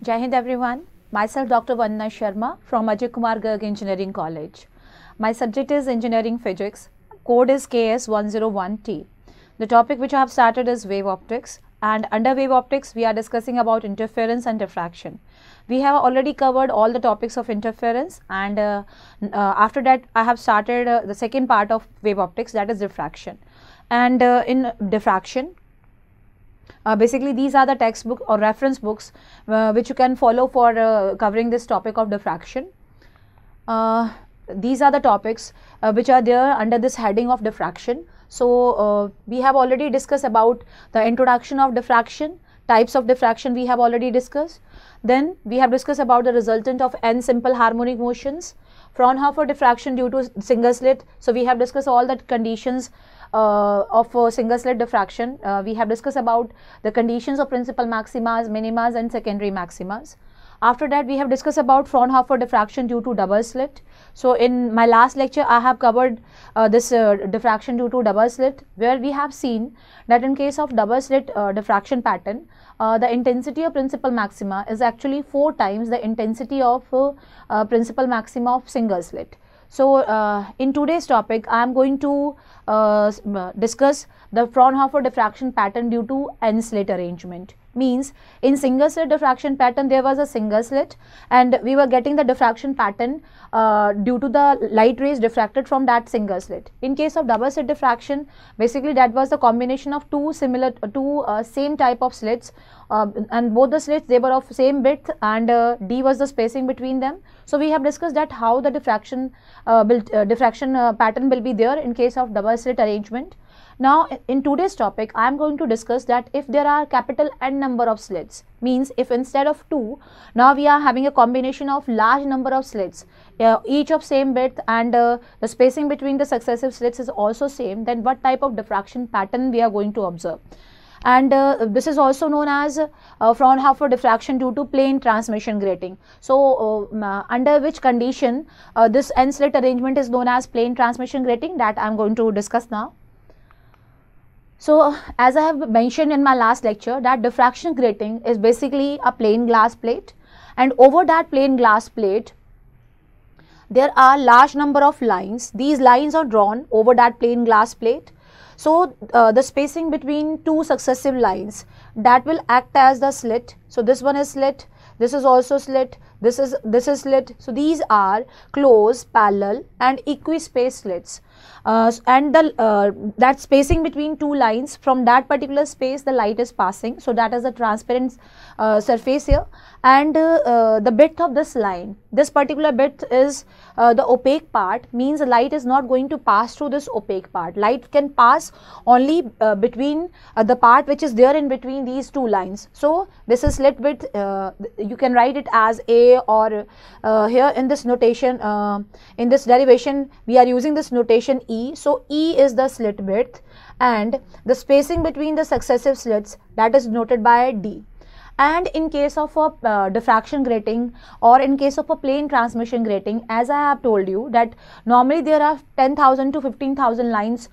Jai Hind everyone. Myself Dr. Vandana Sharma from Ajay Kumar Garg Engineering College. My subject is Engineering Physics. Code is KS101T. The topic which I have started is wave optics, and under wave optics we are discussing about interference and diffraction. We have already covered all the topics of interference, and after that I have started the second part of wave optics, that is diffraction. And in diffraction, basically these are the textbook or reference books which you can follow for covering this topic of diffraction. These are the topics which are there under this heading of diffraction. So we have already discussed about the introduction of diffraction, types of diffraction we have already discussed. Then we have discussed about the resultant of n simple harmonic motions, Fraunhofer diffraction due to single slit. So we have discussed all the conditions of single slit diffraction. We have discussed about the conditions of principal maximas, minimas and secondary maximas. After that we have discussed about Fraunhofer diffraction due to double slit. So in my last lecture I have covered this diffraction due to double slit, where we have seen that in case of double slit diffraction pattern, the intensity of principal maxima is actually 4 times the intensity of principal maxima of single slit. So in today's topic I am going to discuss the Fraunhofer diffraction pattern due to n slit arrangement. Means in single slit diffraction pattern there was a single slit and we were getting the diffraction pattern due to the light rays diffracted from that single slit. In case of double slit diffraction, basically that was the combination of two same type of slits, and both the slits they were of same width, and d was the spacing between them. So we have discussed that how the diffraction pattern will be there in case of double slit arrangement. Now in today's topic I am going to discuss that if there are capital N number of slits, means if instead of 2 now we are having a combination of large number of slits, each of same width, and the spacing between the successive slits is also same, then what type of diffraction pattern we are going to observe. And this is also known as Fraunhofer diffraction due to plane transmission grating. So under which condition this N slit arrangement is known as plane transmission grating, that I am going to discuss now. So as I have mentioned in my last lecture, that diffraction grating is basically a plain glass plate, and over that plain glass plate there are large number of lines. These lines are drawn over that plain glass plate. So the spacing between two successive lines, that will act as the slit. So this one is slit, this is also slit, this is slit. So these are close, parallel and equispaced slits. And that spacing between two lines, from that particular space the light is passing, so that is a transparent surface here. And the width of this line, this particular width is the opaque part, means the light is not going to pass through this opaque part. Light can pass only between the part which is there in between these two lines. So this is slit width, you can write it as A, or here in this notation, in this derivation we are using this notation E. So E is the slit width, and the spacing between the successive slits, that is noted by D. And in case of a diffraction grating, or in case of a plane transmission grating, as I have told you that normally there are 10,000 to 15,000 lines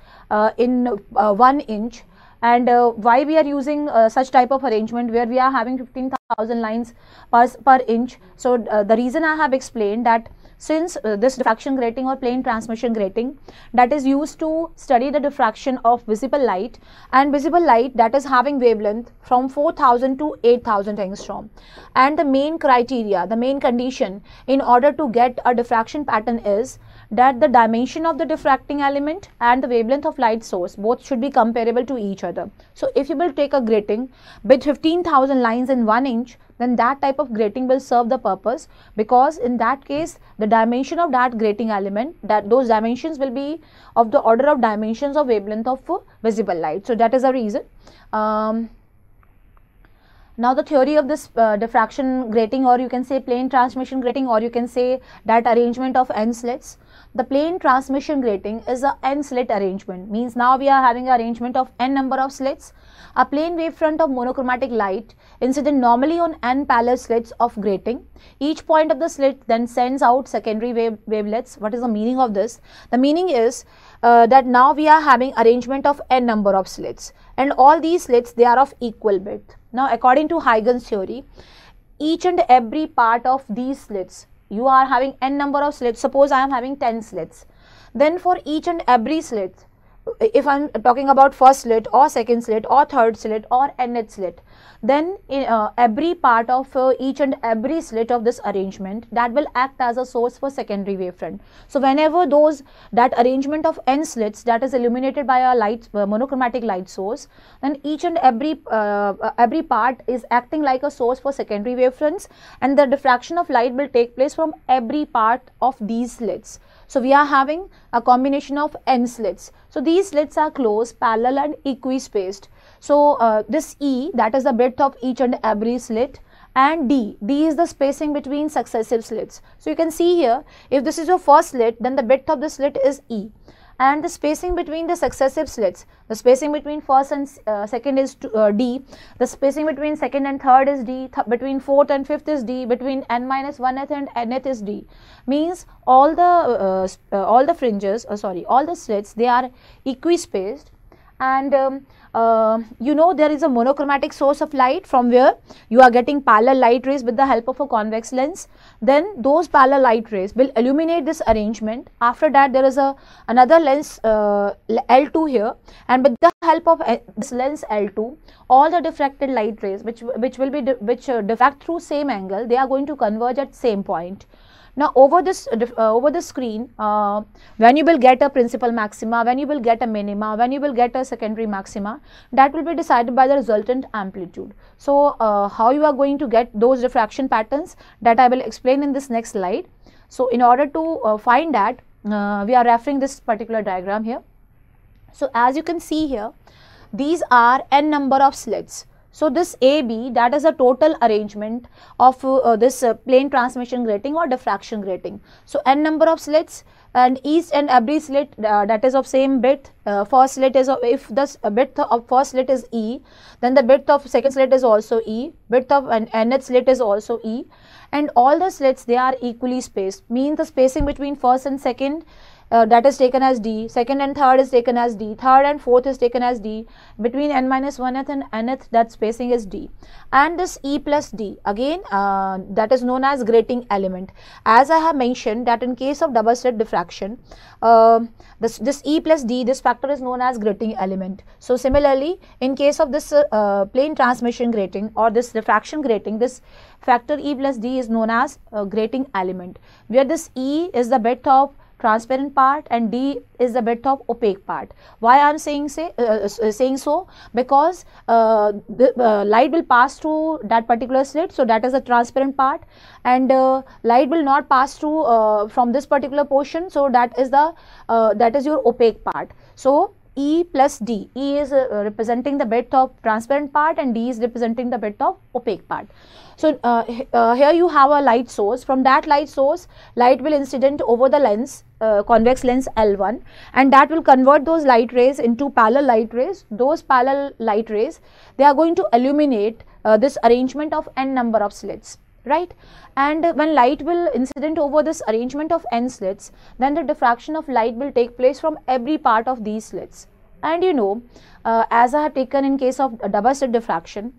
in 1 inch. And why we are using such type of arrangement where we are having 15,000 lines per inch? So the reason I have explained that since this diffraction grating or plane transmission grating, that is used to study the diffraction of visible light, and visible light that is having wavelength from 4,000 to 8,000 angstrom. And the main criteria, the main condition in order to get a diffraction pattern is that the dimension of the diffracting element and the wavelength of light source both should be comparable to each other. So if you will take a grating with 15,000 lines in 1 inch, then that type of grating will serve the purpose, because in that case the dimension of that grating element, that those dimensions will be of the order of dimensions of wavelength of visible light. So that is the reason. Now the theory of this diffraction grating, or you can say plane transmission grating, or you can say that arrangement of N slits. The plane transmission grating is a N slit arrangement, means now we are having an arrangement of N number of slits. A plane wavefront of monochromatic light incident normally on N parallel slits of grating. Each point of the slit then sends out secondary wavelets. What is the meaning of this? The meaning is that now we are having arrangement of N number of slits, and all these slits they are of equal width. Now according to Huygens theory, each and every part of these slits, you are having n number of slits. Suppose I am having 10 slits. Then for each and every slit, if I am talking about first slit or second slit or third slit or nth slit, then in, every part of each and every slit of this arrangement, that will act as a source for secondary wavefront. So whenever that arrangement of n slits that is illuminated by a light monochromatic light source, then each and every part is acting like a source for secondary wavefronts, and the diffraction of light will take place from every part of these slits. So we are having a combination of n slits. So these slits are close, parallel and equispaced. So this E, that is the width of each and every slit, and D is the spacing between successive slits. So you can see here, if this is your first slit, then the width of the slit is E, and the spacing between the successive slits, the spacing between first and second is D, the spacing between second and third is D, between fourth and fifth is D, between n-1th and nth is D. Means all the fringes, all the slits, they are equispaced, and you know, there is a monochromatic source of light from where you are getting parallel light rays with the help of a convex lens. Then those parallel light rays will illuminate this arrangement. After that, there is another lens L2 here, and with the help of this lens L2, all the diffracted light rays which diffract through same angle, they are going to converge at same point. Now over the screen, when you will get a principal maxima, when you will get a minima, when you will get a secondary maxima, that will be decided by the resultant amplitude. So how you are going to get those diffraction patterns, that I will explain in this next slide. So in order to find that, we are referring this particular diagram here. So as you can see here, these are n number of slits. So this AB, that is a total arrangement of this plane transmission grating or diffraction grating. So n number of slits, and each and every slit that is of same width. First slit is, if the width of first slit is E, then the width of second slit is also E, width of nth slit is also E, and all the slits, they are equally spaced. Means the spacing between first and second, that is taken as D, second and third is taken as D, third and fourth is taken as D, between n-1th and nth, that spacing is D. And this E plus D, again that is known as grating element. As I have mentioned that in case of double slit diffraction, this E plus D, this factor is known as grating element. So similarly, in case of this plane transmission grating or this diffraction grating, this factor E plus D is known as grating element, where this E is the width of transparent part and D is the width of opaque part. Why I am saying so? Because the light will pass through that particular slit, so that is the transparent part, and light will not pass through from this particular portion, so that is your opaque part. So E plus D, E is representing the width of transparent part and D is representing the width of opaque part. So here you have a light source. From that light source, light will incident over the lens, convex lens L1, and that will convert those light rays into parallel light rays. Those parallel light rays, they are going to illuminate this arrangement of n number of slits, right? And when light will incident over this arrangement of n slits, then the diffraction of light will take place from every part of these slits. And you know, as I have taken in case of double slit diffraction,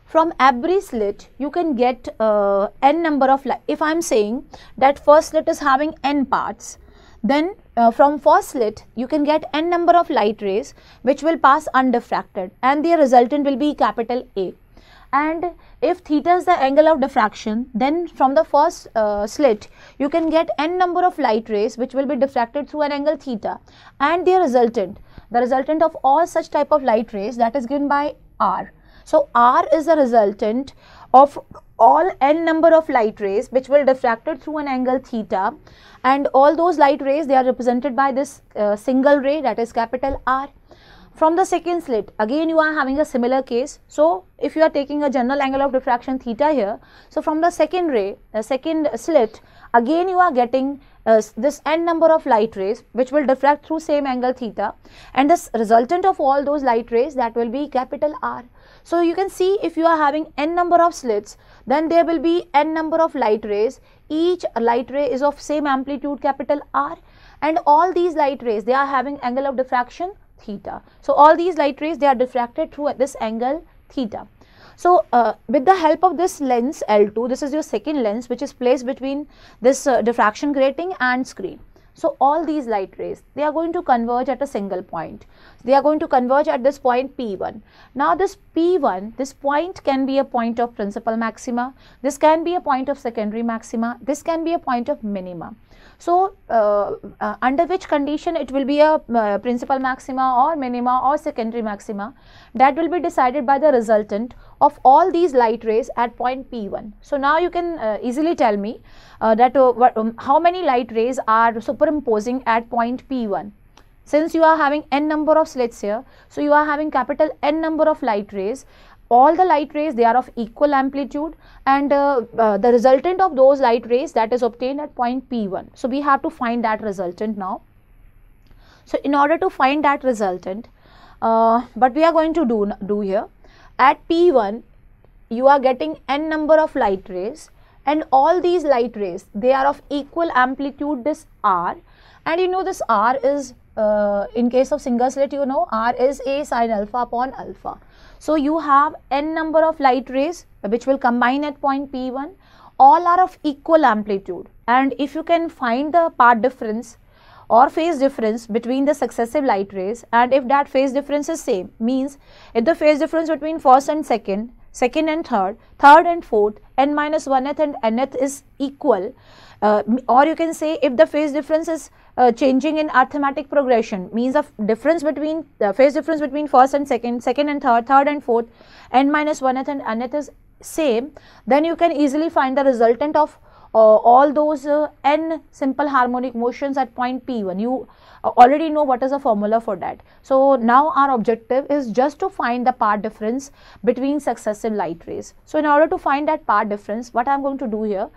from every slit you can get n number of light. If I am saying that first slit is having n parts, then from first slit you can get n number of light rays which will pass undiffracted, and their resultant will be capital A. And if theta is the angle of diffraction, then from the first slit you can get n number of light rays which will be diffracted through an angle theta, and their resultant, the resultant of all such type of light rays, that is given by R. So R is the resultant of all n number of light rays which will diffracted through an angle theta, and all those light rays, they are represented by this single ray, that is capital R. From the second slit, again you are having a similar case. So if you are taking a general angle of diffraction theta here, so from the second ray, the second slit, again you are getting this n number of light rays which will diffract through same angle theta, and this resultant of all those light rays, that will be capital R. So you can see, if you are having n number of slits, then there will be n number of light rays. Each light ray is of same amplitude, capital R, and all these light rays, they are having angle of diffraction theta. So all these light rays, they are diffracted through this angle theta. So with the help of this lens L2, this is your second lens which is placed between this diffraction grating and screen. So all these light rays, they are going to converge at a single point. They are going to converge at this point P1. Now this P1, this point can be a point of principal maxima, this can be a point of secondary maxima, this can be a point of minima. So under which condition it will be a principal maxima or minima or secondary maxima, that will be decided by the resultant of all these light rays at point P1. So now you can easily tell me that how many light rays are superimposing at point P1. Since you are having n number of slits here, so you are having capital N number of light rays. All the light rays, they are of equal amplitude, and the resultant of those light rays, that is obtained at point P1. So we have to find that resultant now. So in order to find that resultant, what we are going to do here, at P1 you are getting n number of light rays, and all these light rays, they are of equal amplitude, this R, and you know this R is in case of single slit, you know R is A sin alpha upon alpha. So you have n number of light rays which will combine at point P1, all are of equal amplitude, and if you can find the path difference or phase difference between the successive light rays, and if that phase difference is same, means if the phase difference between first and second, second and third, third and fourth, n minus 1th and nth is equal, or you can say if the phase difference is changing in arithmetic progression, means of difference between the phase difference between first and second, second and third, third and fourth, n minus 1th and nth is same, then you can easily find the resultant of all those n simple harmonic motions at point P1. You already know what is the formula for that. So now our objective is just to find the path difference between successive light rays. So in order to find that path difference, what I am going to do here,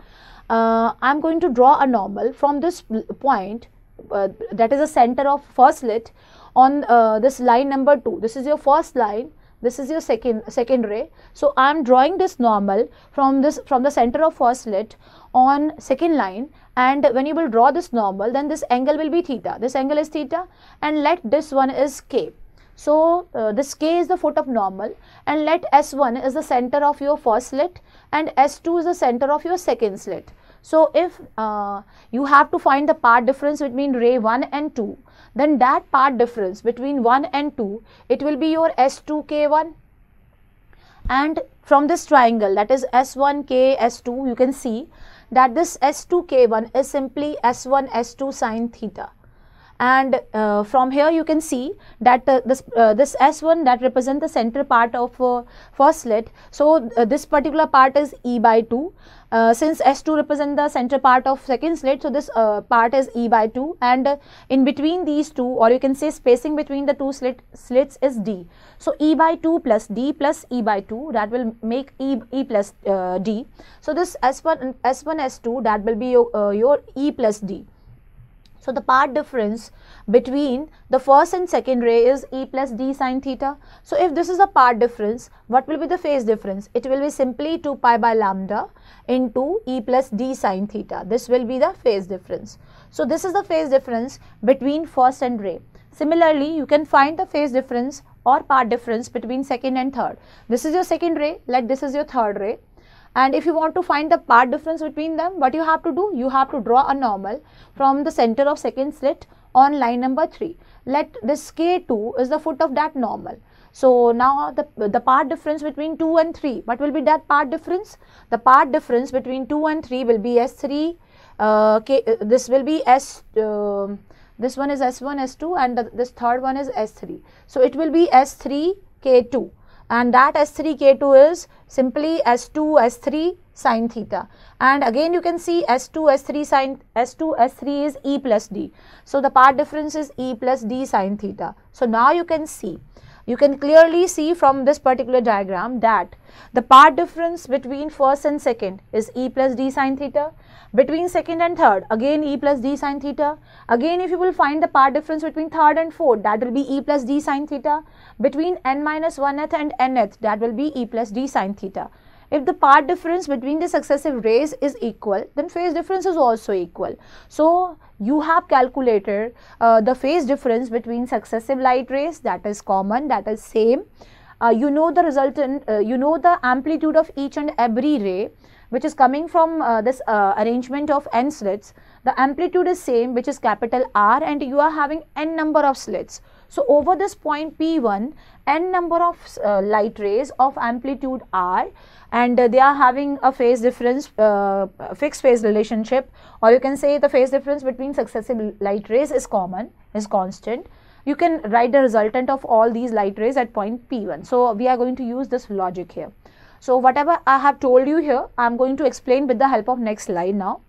I am going to draw a normal from this point, that is the center of first slit, on this line number 2. This is your first line, this is your second ray. So I am drawing this normal from the center of first slit on second line, and when you will draw this normal, then this angle will be theta, this angle is theta, and let this one is K. So this K is the foot of normal, and let S1 is the center of your first slit and S2 is the center of your second slit. So if you have to find the path difference between ray 1 and 2, then that path difference between 1 and 2, it will be your S2K1, and from this triangle, that is S1K S2, you can see that this S2K1 is simply S1 S2 sin theta. And from here you can see that this S1 that represents the center part of first slit. So this particular part is E by 2. Since S2 represents the center part of second slit, so this part is E by 2, and in between these two, or you can say spacing between the two slits is D. So E by 2 plus D plus E by 2, that will make E plus D. So this S1 S2, that will be your E plus D. So the path difference between the first and second ray is E plus D sin theta. So if this is a path difference, what will be the phase difference? It will be simply 2 pi by lambda into E plus D sin theta. This will be the phase difference. So this is the phase difference between first and ray. Similarly, you can find the phase difference or path difference between second and third. This is your second ray, like this is your third ray. And if you want to find the path difference between them, what you have to do? You have to draw a normal from the center of second slit on line number 3. Let this K2 is the foot of that normal. So now the path difference between 2 and 3, what will be that path difference? The path difference between 2 and 3 will be S3, this will be this one is S1, S2, and this third one is S3. So it will be S3, K2. And that S3 K2 is simply S2 S3 sin theta, and again you can see S2 S3 is E plus D. So the path difference is E plus D sin theta. So now you can clearly see from this particular diagram that the path difference between first and second is E plus D sin theta. Between second and third, again E plus D sin theta. Again, if you will find the path difference between third and fourth, that will be E plus D sin theta. Between n minus 1th and nth, that will be E plus D sin theta. If the path difference between the successive rays is equal, then phase difference is also equal. So you have calculated the phase difference between successive light rays, that is common, that is same. you know the resultant, you know the amplitude of each and every ray which is coming from this arrangement of n slits. The amplitude is same, which is capital R, and you are having n number of slits. So over this point P1, n number of light rays of amplitude R, and they are having a phase difference, fixed phase relationship, or you can say the phase difference between successive light rays is common, is constant. You can write the resultant of all these light rays at point P1. So we are going to use this logic here. So whatever I have told you here, I am going to explain with the help of next slide now.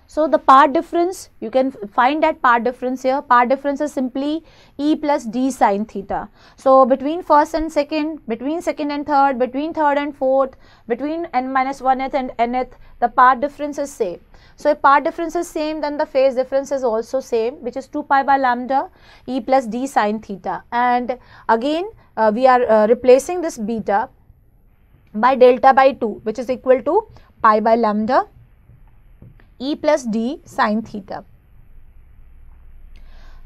So the part difference, you can find that part difference here. Part difference is simply E plus D sine theta. So between first and second, between second and third, between third and fourth, between n minus 1th and nth, the part difference is same. So if part difference is same, then the phase difference is also same, which is 2 pi by lambda E plus D sine theta. And again we are replacing this beta by delta by 2, which is equal to pi by lambda E plus D sine theta.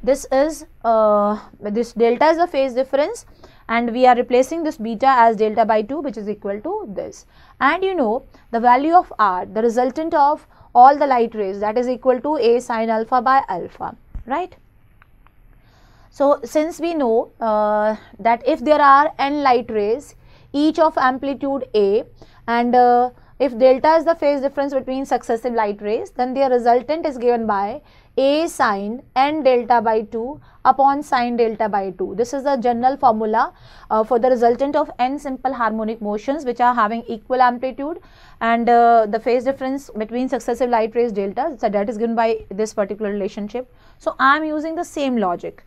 This is this delta is the phase difference, and we are replacing this beta as delta by 2, which is equal to this. And you know the value of R, the resultant of all the light rays, that is equal to A sine alpha by alpha, right? So since we know that if there are n light rays, each of amplitude A, and if delta is the phase difference between successive light rays, then their resultant is given by A sine n delta by 2 upon sine delta by 2. This is the general formula for the resultant of n simple harmonic motions which are having equal amplitude, and the phase difference between successive light rays delta, so that is given by this particular relationship. So I am using the same logic.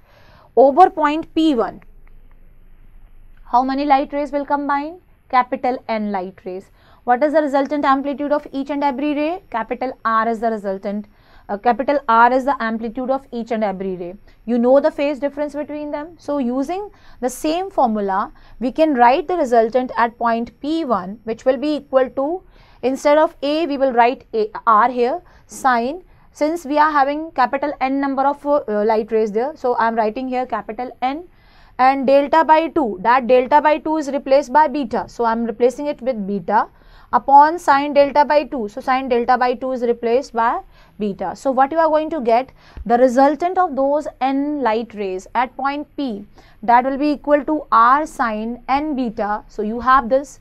Over point P1, how many light rays will combine? Capital N light rays. What is the resultant amplitude of each and every ray? Capital R is the resultant. Capital R is the amplitude of each and every ray. You know the phase difference between them. So using the same formula, we can write the resultant at point P1, which will be equal to, instead of A, we will write R here, sine. Since we are having capital N number of light rays there, so I am writing here capital N, and delta by 2, that delta by 2 is replaced by beta. So I am replacing it with beta upon sine delta by 2. So sine delta by 2 is replaced by beta. So what you are going to get, the resultant of those n light rays at point P, that will be equal to R sine n beta. So you have this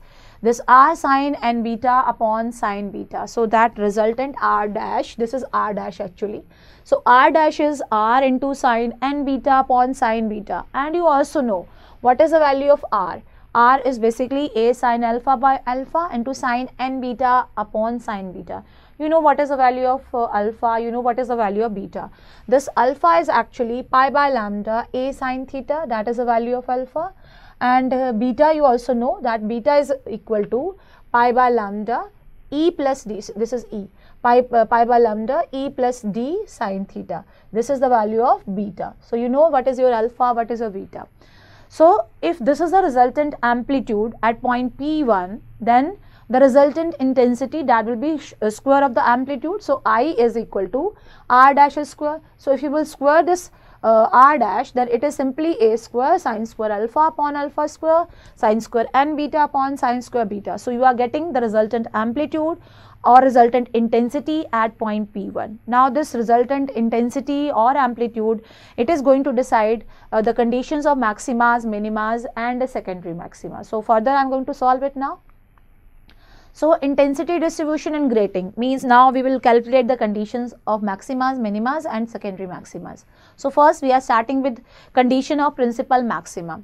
R sine n beta upon sine beta. So that resultant R dash, this is R dash actually. So R dash is R into sine n beta upon sine beta. And you also know what is the value of R. R is basically A sine alpha by alpha into sine n beta upon sine beta. You know what is the value of alpha, you know what is the value of beta. This alpha is actually pi by lambda A sine theta, that is the value of alpha. And beta, you also know that beta is equal to pi by lambda E plus D, this is E, pi by lambda E plus D sine theta. This is the value of beta. So you know what is your alpha, what is your beta. So if this is the resultant amplitude at point P1, then the resultant intensity, that will be square of the amplitude. So I is equal to R dash square. So if you will square this R dash, then it is simply A square sine square alpha upon alpha square sine square n beta upon sine square beta. So you are getting the resultant amplitude or resultant intensity at point P1. Now this resultant intensity or amplitude, it is going to decide the conditions of maximas, minimas and the secondary maxima. So further I am going to solve it now. So intensity distribution and grating means now we will calculate the conditions of maximas, minimas and secondary maximas. So first we are starting with condition of principal maxima.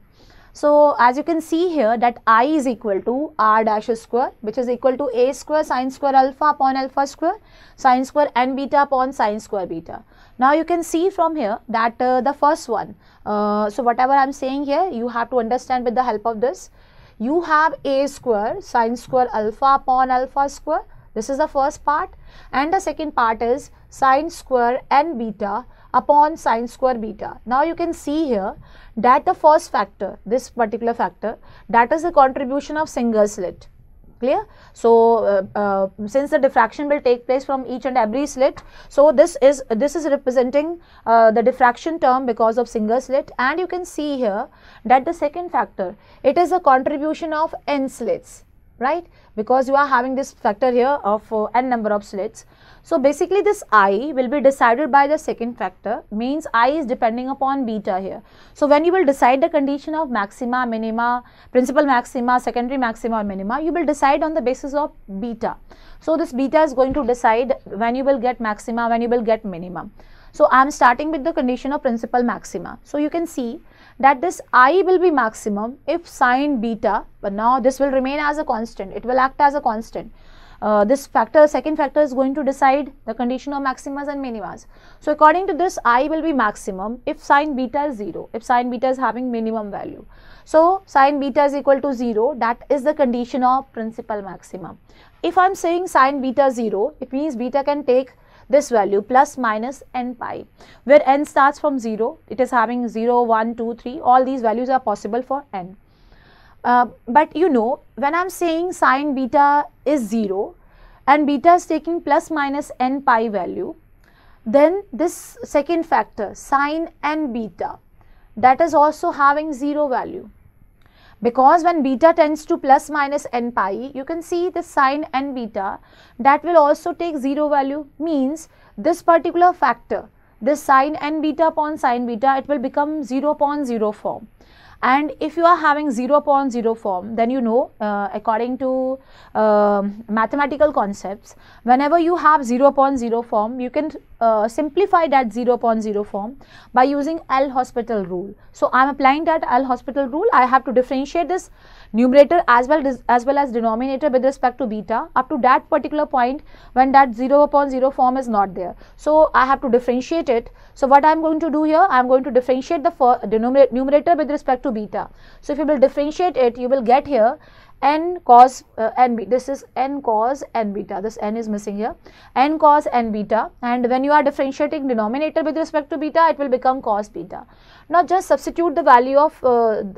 So as you can see here that I is equal to R dash square, which is equal to A square sine square alpha upon alpha square sine square n beta upon sine square beta. Now you can see from here that the first one, so whatever I am saying here, you have to understand with the help of this. You have A square sine square alpha upon alpha square, this is the first part, and the second part is sine square n beta upon sine square beta. Now you can see here that the first factor, this particular factor, that is the contribution of single slit. Clear? So since the diffraction will take place from each and every slit, so this is representing the diffraction term because of single slit. And you can see here that the second factor, it is a contribution of n slits, right? Because you are having this factor here of n number of slits. So basically this I will be decided by the second factor, means I is depending upon beta here. So when you will decide the condition of maxima, minima, principal maxima, secondary maxima or minima, you will decide on the basis of beta. So this beta is going to decide when you will get maxima, when you will get minimum. So I am starting with the condition of principal maxima. So you can see that this I will be maximum if sine beta, but now this will remain as a constant, it will act as a constant. This factor, second factor, is going to decide the condition of maximas and minimas. So according to this, I will be maximum if sine beta is 0, if sine beta is having minimum value. So sine beta is equal to 0, that is the condition of principal maxima. If I am saying sine beta 0, it means beta can take this value plus minus n pi, where n starts from 0, it is having 0, 1, 2, 3, all these values are possible for n. But you know, when I am saying sine beta is 0 and beta is taking plus minus n pi value, then this second factor sine n beta, that is also having 0 value. Because when beta tends to plus minus n pi, you can see the sine n beta, that will also take 0 value, means this particular factor, this sine n beta upon sine beta, it will become 0 upon 0 form. And if you are having 0 upon 0 form, then you know, according to mathematical concepts, whenever you have 0 upon 0 form, you can simplify that 0 upon 0 form by using L'Hospital rule. So I am applying that L'Hospital rule. I have to differentiate this numerator as well as denominator with respect to beta up to that particular point when that 0 upon 0 form is not there. So I have to differentiate it. So what I am going to do here, I am going to differentiate the numerator with respect to beta. So if you will differentiate it, you will get here n cos n beta. This is n cos n beta, this n is missing here, n cos n beta, and when you are differentiating denominator with respect to beta, it will become cos beta. Now just substitute the value of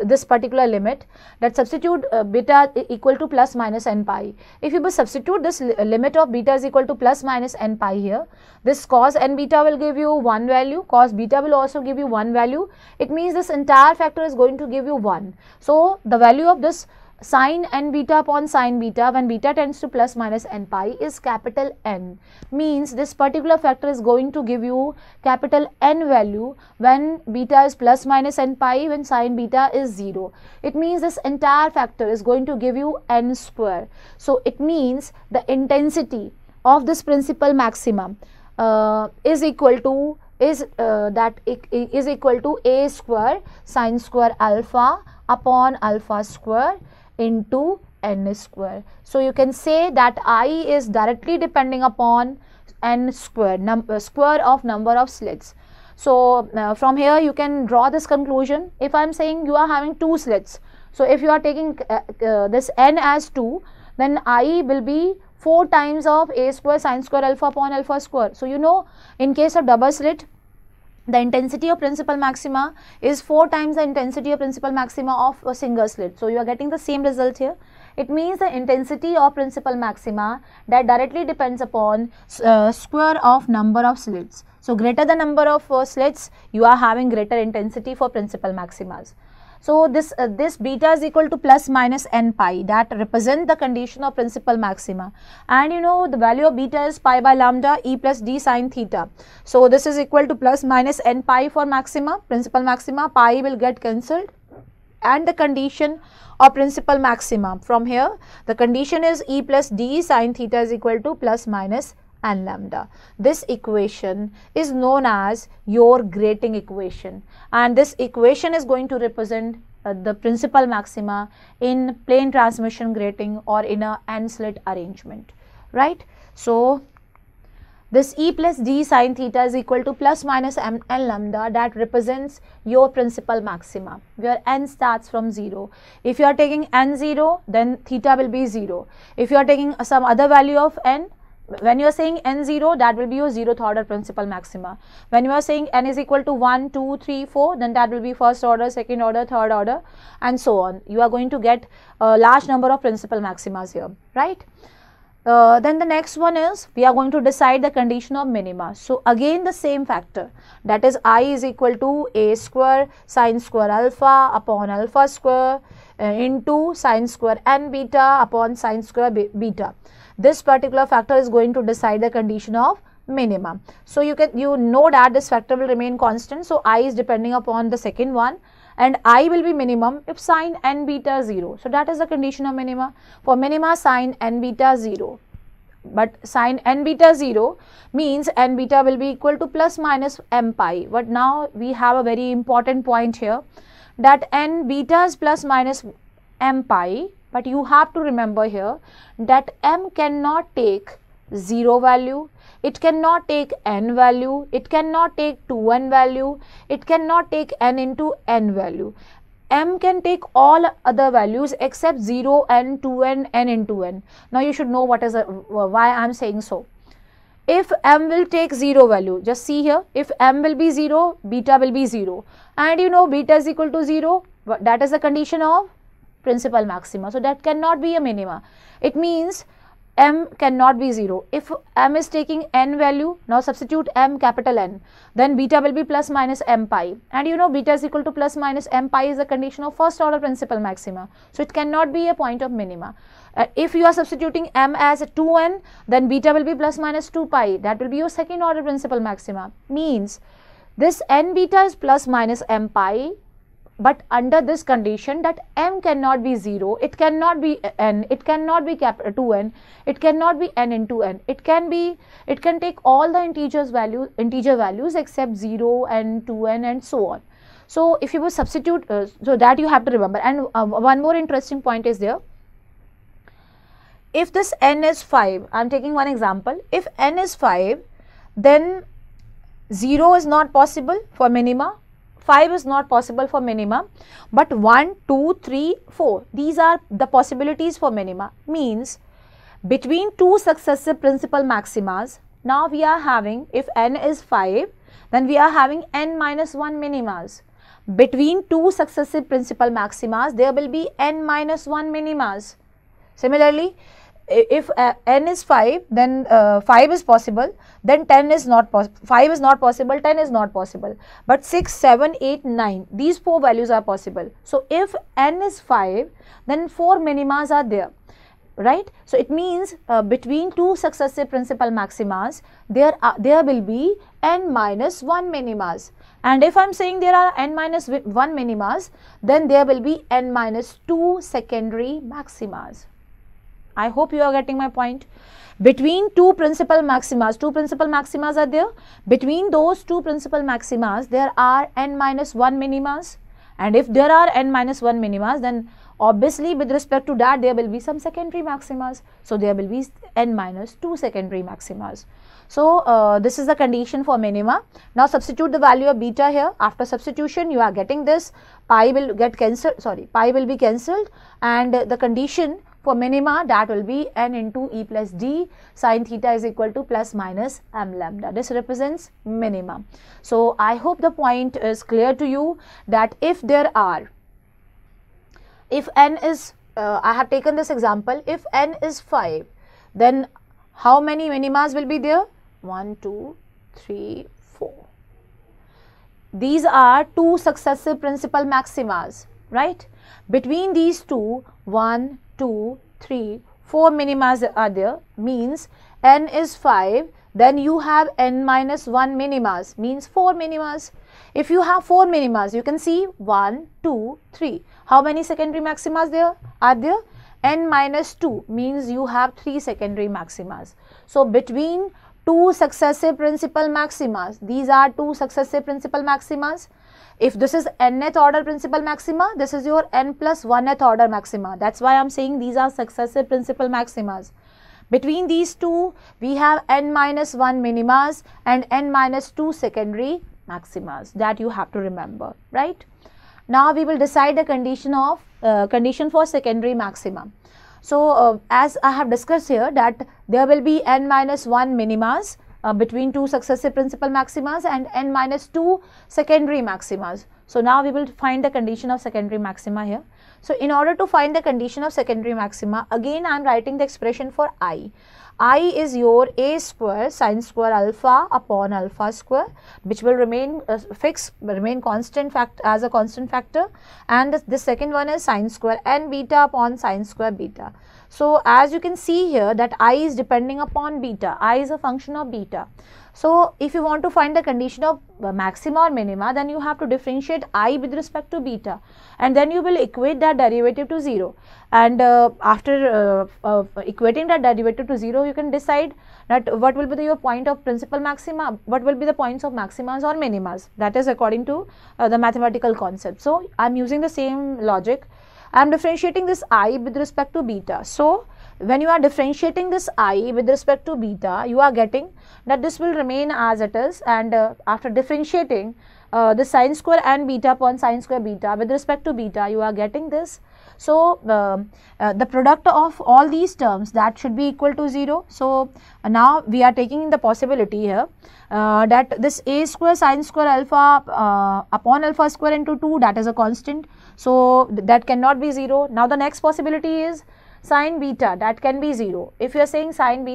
this particular limit, that substitute beta equal to plus minus n pi. If you will substitute this limit of beta is equal to plus minus n pi here, this cos n beta will give you 1 value, cos beta will also give you 1 value. It means this entire factor is going to give you 1. So the value of this sine n beta upon sine beta when beta tends to plus minus n pi is capital N, means this particular factor is going to give you capital N value when beta is plus minus n pi, when sine beta is 0. It means this entire factor is going to give you n square. So it means the intensity of this principal maximum is equal to a square sine square alpha upon alpha square into n square. So you can say that I is directly depending upon n square, square of number of slits. So from here you can draw this conclusion. If I am saying you are having 2 slits, so if you are taking this n as 2, then I will be 4 times of a square sine square alpha upon alpha square. So you know, in case of double slit, the intensity of principal maxima is 4 times the intensity of principal maxima of a single slit. So you are getting the same result here. It means the intensity of principal maxima, that directly depends upon square of number of slits. So greater the number of slits, you are having greater intensity for principal maximas. So this beta is equal to plus minus n pi, that represent the condition of principal maxima. And you know, the value of beta is pi by lambda e plus d sine theta. So this is equal to plus minus n pi for maxima, principal maxima, pi will get cancelled, and the condition of principal maxima from here, the condition is e plus d sine theta is equal to plus minus n lambda. This equation is known as your grating equation, and this equation is going to represent the principal maxima in plane transmission grating or in a n slit arrangement, right? So this e plus d sine theta is equal to plus minus n lambda, that represents your principal maxima, where n starts from 0. If you are taking n 0, then theta will be 0. If you are taking some other value of n, when you are saying n0, that will be your zeroth order principal maxima. When you are saying n is equal to 1, 2, 3, 4, then that will be first order, second order, third order, and so on. You are going to get a large number of principal maximas here, right? Then the next one is, we are going to decide the condition of minima. So again the same factor, that is I is equal to a square sine square alpha upon alpha square into sine square n beta upon sine square beta. This particular factor is going to decide the condition of minima. So you know that this factor will remain constant. So I is depending upon the second one, and I will be minimum if sine n beta 0. So that is the condition of minima. For minima, sine n beta 0. But sine n beta 0 means n beta will be equal to plus minus m pi. But now we have a very important point here, that n beta is plus minus m pi. But you have to remember here that m cannot take 0 value, it cannot take n value, it cannot take 2n value, it cannot take n into n value. M can take all other values except 0, n, 2n, n into n. Now you should know why I am saying so. If m will take 0 value, just see here, if m will be 0, beta will be 0, and you know beta is equal to 0, that is the condition of principal maxima. So that cannot be a minima. It means m cannot be 0. If m is taking n value, now substitute m capital N, then beta will be plus minus m pi, and you know beta is equal to plus minus m pi is the condition of first order principal maxima. So it cannot be a point of minima. If you are substituting m as 2n, then beta will be plus minus 2 pi, that will be your second order principal maxima. Means this n beta is plus minus m pi, but under this condition that m cannot be 0, it cannot be n, it cannot be 2n, it cannot be n into n, it can take all the integer values except 0 and 2n and so on. So if you will substitute, so that you have to remember. And one more interesting point is there. If this n is 5, I am taking one example. If n is 5, then 0 is not possible for minima, 5 is not possible for minima, but 1, 2, 3, 4, these are the possibilities for minima. Means between two successive principal maximas, now we are having, if n is 5, then we are having n minus 1 minimas. Between two successive principal maximas, there will be n minus 1 minimas. Similarly, if n is 5, then 5 is possible, then 10 is not possible, 5 is not possible, 10 is not possible, but 6, 7, 8, 9, these 4 values are possible. So if n is 5, then 4 minimas are there, right? So it means between two successive principal maximas, there will be n minus 1 minimas. And if I am saying there are n minus 1 minimas, then there will be n minus 2 secondary maximas. I hope you are getting my point. Between two principal maximas are there. Between those two principal maximas, there are n minus 1 minimas. And if there are n minus 1 minimas, then obviously with respect to that, there will be some secondary maximas. So there will be n minus 2 secondary maximas. So this is the condition for minima. Now substitute the value of beta here. After substitution, you are getting this. Pi will get cancelled. Sorry, pi will be cancelled, and the condition for minima, that will be n into e plus d sine theta is equal to plus minus m lambda. This represents minima. So I hope the point is clear to you, that if there are, if n is, I have taken this example, if n is 5, then how many minimas will be there? 1, 2, 3, 4. These are two successive principal maximas, right? Between these two, 1, 2, 3, 4 minimas are there. Means n is 5, then you have n minus 1 minimas, means 4 minimas. If you have 4 minimas, you can see 1, 2, 3. How many secondary maximas are there? N minus 2 means you have 3 secondary maximas. So between two successive principal maximas, these are two successive principal maximas. If this is nth order principal maxima, this is your n plus 1th order maxima. That's why I am saying these are successive principal maximas. Between these two, we have n minus 1 minimas and n minus 2 secondary maximas. That you have to remember, right? Now we will decide the condition for secondary maxima. So as I have discussed here that there will be n minus 1 minimas between two successive principal maximas and n minus 2 secondary maximas. So now we will find the condition of secondary maxima here. So in order to find the condition of secondary maxima, again I am writing the expression for I. I is your a square sine square alpha upon alpha square, which will remain fixed, remain constant as a constant factor, and the second one is sine square n beta upon sine square beta. So as you can see here that I is depending upon beta, I is a function of beta. So if you want to find the condition of maxima or minima, then you have to differentiate I with respect to beta, and then you will equate that derivative to 0, and after equating that derivative to 0, you can decide that what will be your point of principal maxima, what will be the points of maximas or minimas, that is according to the mathematical concept. So I am using the same logic. I am differentiating this I with respect to beta. So when you are differentiating this I with respect to beta, you are getting that this will remain as it is, and after differentiating the sine square n beta upon sine square beta with respect to beta, you are getting this. So the product of all these terms, that should be equal to 0. So now we are taking the possibility here that this a square sine square alpha upon alpha square into 2, that is a constant. So that cannot be 0. Now the next possibility is sine beta, that can be 0. If you are saying sine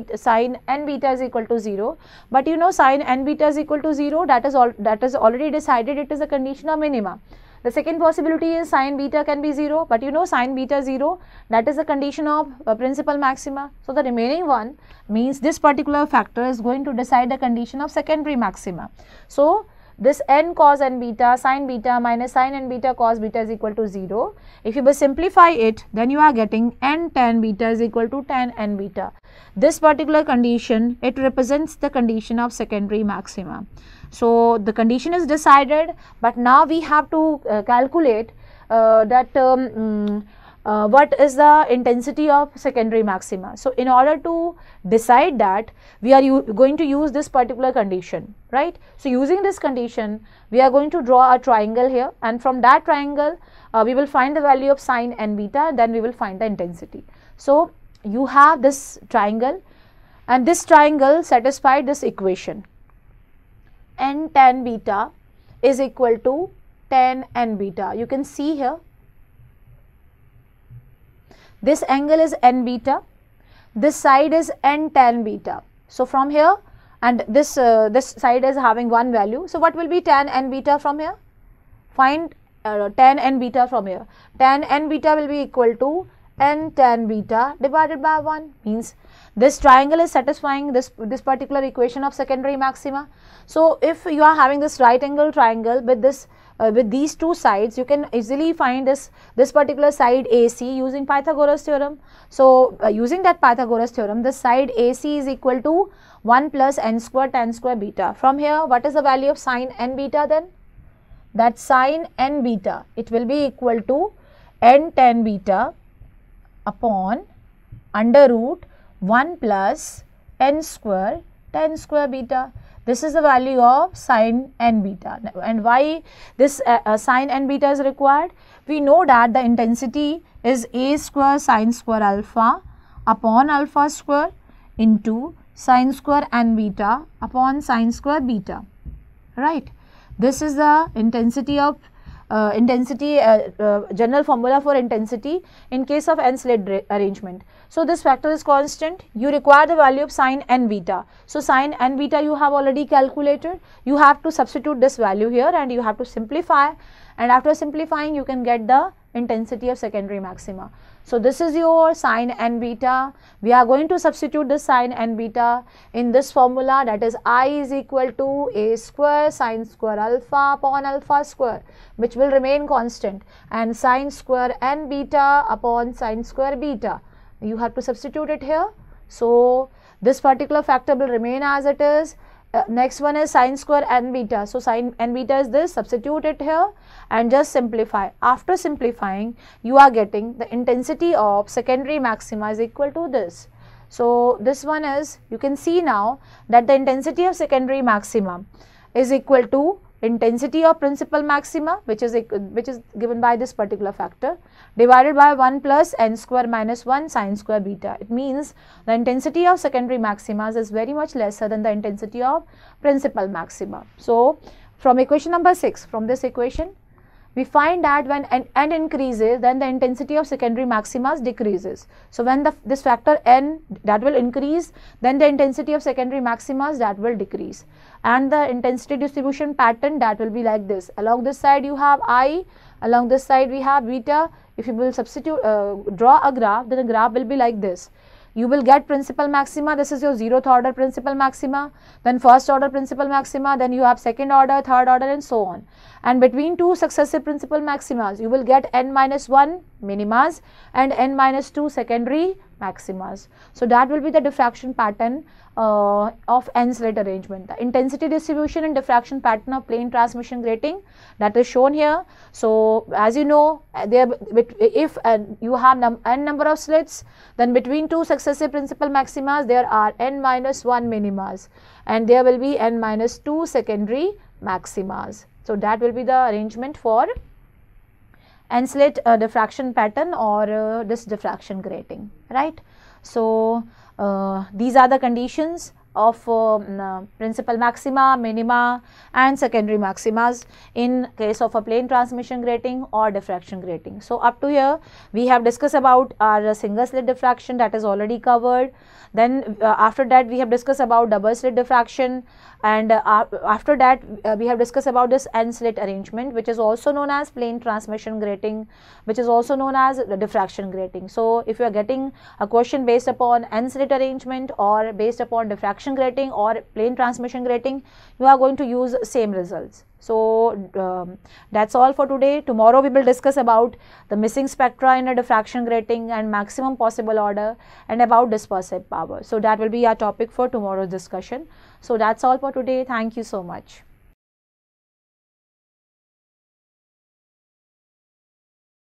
n beta is equal to 0, but you know sine n beta is equal to 0, that is already decided, it is a condition of minima. The second possibility is sine beta can be 0, but you know sine beta 0, that is a condition of principal maxima. So the remaining one means this particular factor is going to decide the condition of secondary maxima. So this n cos n beta sine beta minus sine n beta cos beta is equal to 0. If you simplify it, then you are getting n tan beta is equal to tan n beta. This particular condition, it represents the condition of secondary maxima. So the condition is decided, but now we have to calculate what is the intensity of secondary maxima. So in order to decide that, we are going to use this particular condition, right? So using this condition, we are going to draw a triangle here, and from that triangle we will find the value of sine n beta, then we will find the intensity. So you have this triangle, and this triangle satisfied this equation. N tan beta is equal to tan n beta. You can see here this angle is n beta, this side is n tan beta. So from here, and this side is having one value. So what will be tan n beta from here? Find tan n beta from here. Tan n beta will be equal to n tan beta divided by 1, means this triangle is satisfying this particular equation of secondary maxima. So if you are having this right angle triangle with this with these two sides, you can easily find this particular side AC using Pythagoras theorem. So using that Pythagoras theorem, the side AC is equal to 1 plus n square tan square beta. From here, what is the value of sine n beta then? That sine n beta, it will be equal to n tan beta upon under root 1 plus n square tan square beta. This is the value of sine n beta. And why this sine n beta is required? We know that the intensity is a square sine square alpha upon alpha square into sine square n beta upon sine square beta, right? This is the intensity of general formula for intensity in case of n slit arrangement. So this factor is constant. You require the value of sine n beta. So sine n beta you have already calculated. You have to substitute this value here and you have to simplify, and after simplifying you can get the intensity of secondary maxima. So this is your sine n beta. We are going to substitute this sine n beta in this formula, that is I is equal to a square sine square alpha upon alpha square, which will remain constant, and sine square n beta upon sine square beta. You have to substitute it here. So this particular factor will remain as it is. Next one is sine square n beta. So sine n beta is this, substitute it here and just simplify. After simplifying, you are getting the intensity of secondary maxima is equal to this. So this one is, you can see now that the intensity of secondary maxima is equal to intensity of principal maxima, which is given by this particular factor, divided by 1 plus n square minus 1 sin square beta. It means the intensity of secondary maximas is very much lesser than the intensity of principal maxima. So, from equation number 6, from this equation, we find that when n increases, then the intensity of secondary maximas decreases. So, when this factor n that will increase, then the intensity of secondary maximas that will decrease. And the intensity distribution pattern that will be like this. Along this side you have I, along this side we have beta. If you will substitute, draw a graph, then the graph will be like this. You will get principal maxima, this is your 0th order principal maxima, then first order principal maxima, then you have second order, third order and so on. And between two successive principal maximas, you will get n minus 1 minimas and n minus 2 secondary maximas. So, that will be the diffraction pattern of n-slit arrangement. The intensity distribution and diffraction pattern of plane transmission grating, that is shown here. So, as you know, if you have n number of slits, then between two successive principal maximas there are n minus 1 minimas and there will be n minus 2 secondary maximas. So, that will be the arrangement for n-slit diffraction pattern or this diffraction grating, right. So, these are the conditions of principal maxima, minima and secondary maximas in case of a plane transmission grating or diffraction grating. So, up to here we have discussed about our single slit diffraction, that is already covered. Then after that we have discussed about double slit diffraction, and after that we have discussed about this n-slit arrangement, which is also known as plane transmission grating, which is also known as the diffraction grating. So, if you are getting a question based upon n-slit arrangement or based upon diffraction grating or plane transmission grating, you are going to use same results. So, that's all for today. Tomorrow we will discuss about the missing spectra in a diffraction grating and maximum possible order and about dispersive power. So, that will be our topic for tomorrow's discussion. So, that's all for today. Thank you so much.